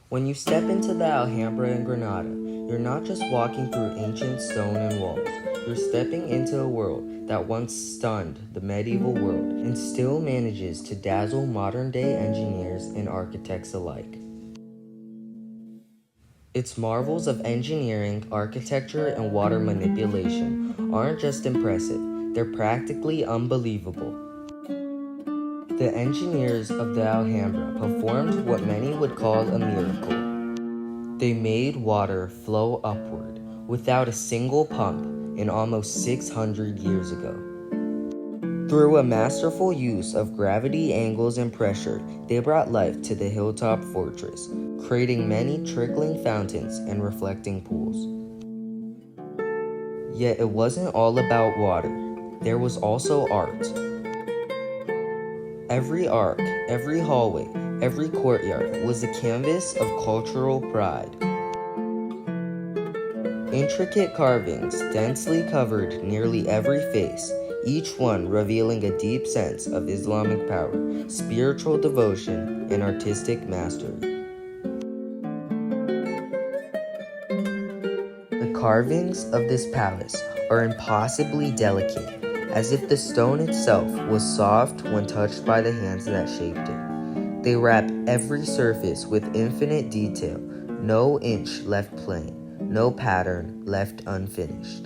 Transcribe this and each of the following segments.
When you step into the Alhambra in Granada, you're not just walking through ancient stone and walls. You're stepping into a world that once stunned the medieval world and still manages to dazzle modern-day engineers and architects alike. Its marvels of engineering, architecture, and water manipulation aren't just impressive, they're practically unbelievable. The engineers of the Alhambra performed what many would call a miracle. They made water flow upward without a single pump in almost 600 years ago. Through a masterful use of gravity, angles, and pressure, they brought life to the hilltop fortress, creating many trickling fountains and reflecting pools. Yet it wasn't all about water. There was also art. Every arc, every hallway, every courtyard was a canvas of cultural pride. Intricate carvings densely covered nearly every face, each one revealing a deep sense of Islamic power, spiritual devotion, and artistic mastery. The carvings of this palace are impossibly delicate, as if the stone itself was soft when touched by the hands that shaped it. They wrap every surface with infinite detail, no inch left plain, no pattern left unfinished.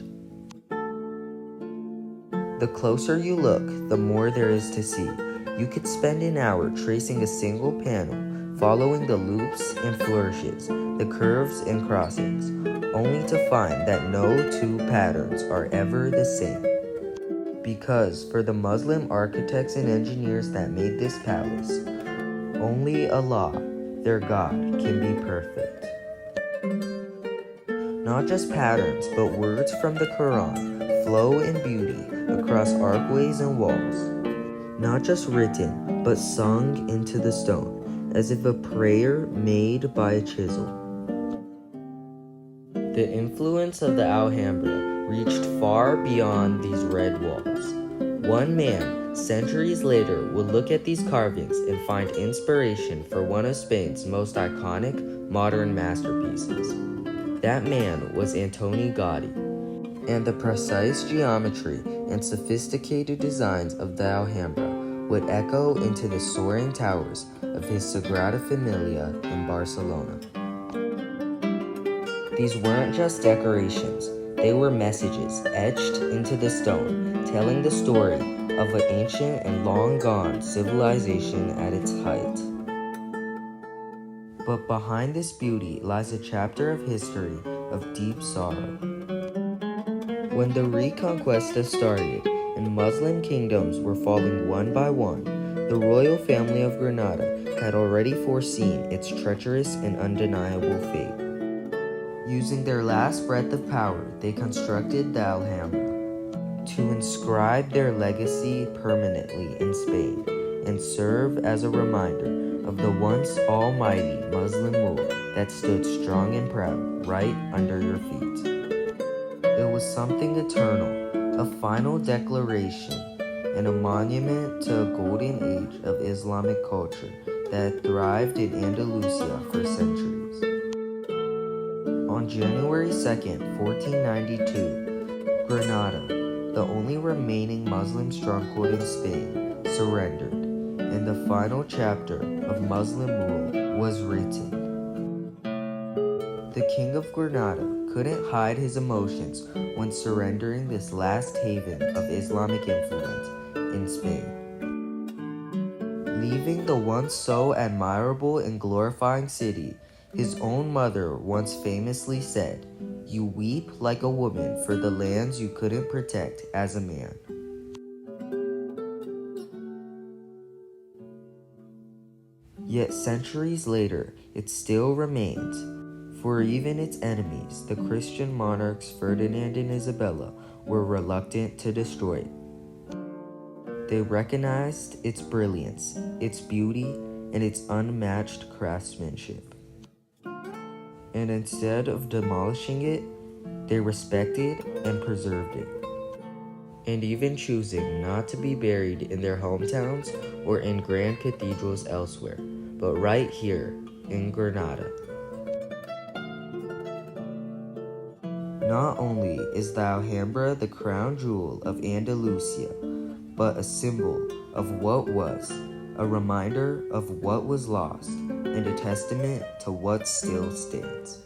The closer you look, the more there is to see. You could spend an hour tracing a single panel, following the loops and flourishes, the curves and crossings, only to find that no two patterns are ever the same. Because for the Muslim architects and engineers that made this palace, only Allah, their God, can be perfect. Not just patterns, but words from the Quran flow in beauty across archways and walls. Not just written, but sung into the stone, as if a prayer made by a chisel. The influence of the Alhambra reached far beyond these red walls. One man, centuries later, would look at these carvings and find inspiration for one of Spain's most iconic modern masterpieces. That man was Antoni Gaudí, and the precise geometry and sophisticated designs of the Alhambra would echo into the soaring towers of his Sagrada Familia in Barcelona. These weren't just decorations, they were messages etched into the stone, telling the story of an ancient and long-gone civilization at its height. But behind this beauty lies a chapter of history of deep sorrow. When the Reconquista started and Muslim kingdoms were falling one by one, the royal family of Granada had already foreseen its treacherous and undeniable fate. Using their last breath of power, they constructed the Alhambra to inscribe their legacy permanently in Spain and serve as a reminder of the once almighty Muslim rule that stood strong and proud right under your feet. It was something eternal, a final declaration, and a monument to a golden age of Islamic culture that thrived in Andalusia for centuries. On January 2nd, 1492, Granada, the only remaining Muslim stronghold in Spain, surrendered, and the final chapter of Muslim rule was written. The King of Granada couldn't hide his emotions when surrendering this last haven of Islamic influence in Spain. Leaving the once so admirable and glorifying city, his own mother once famously said, "You weep like a woman for the lands you couldn't protect as a man." Yet centuries later, it still remains. For even its enemies, the Christian monarchs Ferdinand and Isabella, were reluctant to destroy it. They recognized its brilliance, its beauty, and its unmatched craftsmanship. And instead of demolishing it, they respected and preserved it. And even choosing not to be buried in their hometowns or in grand cathedrals elsewhere, but right here in Granada. Not only is the Alhambra the crown jewel of Andalusia, but a symbol of what was, a reminder of what was lost, and a testament to what still stands.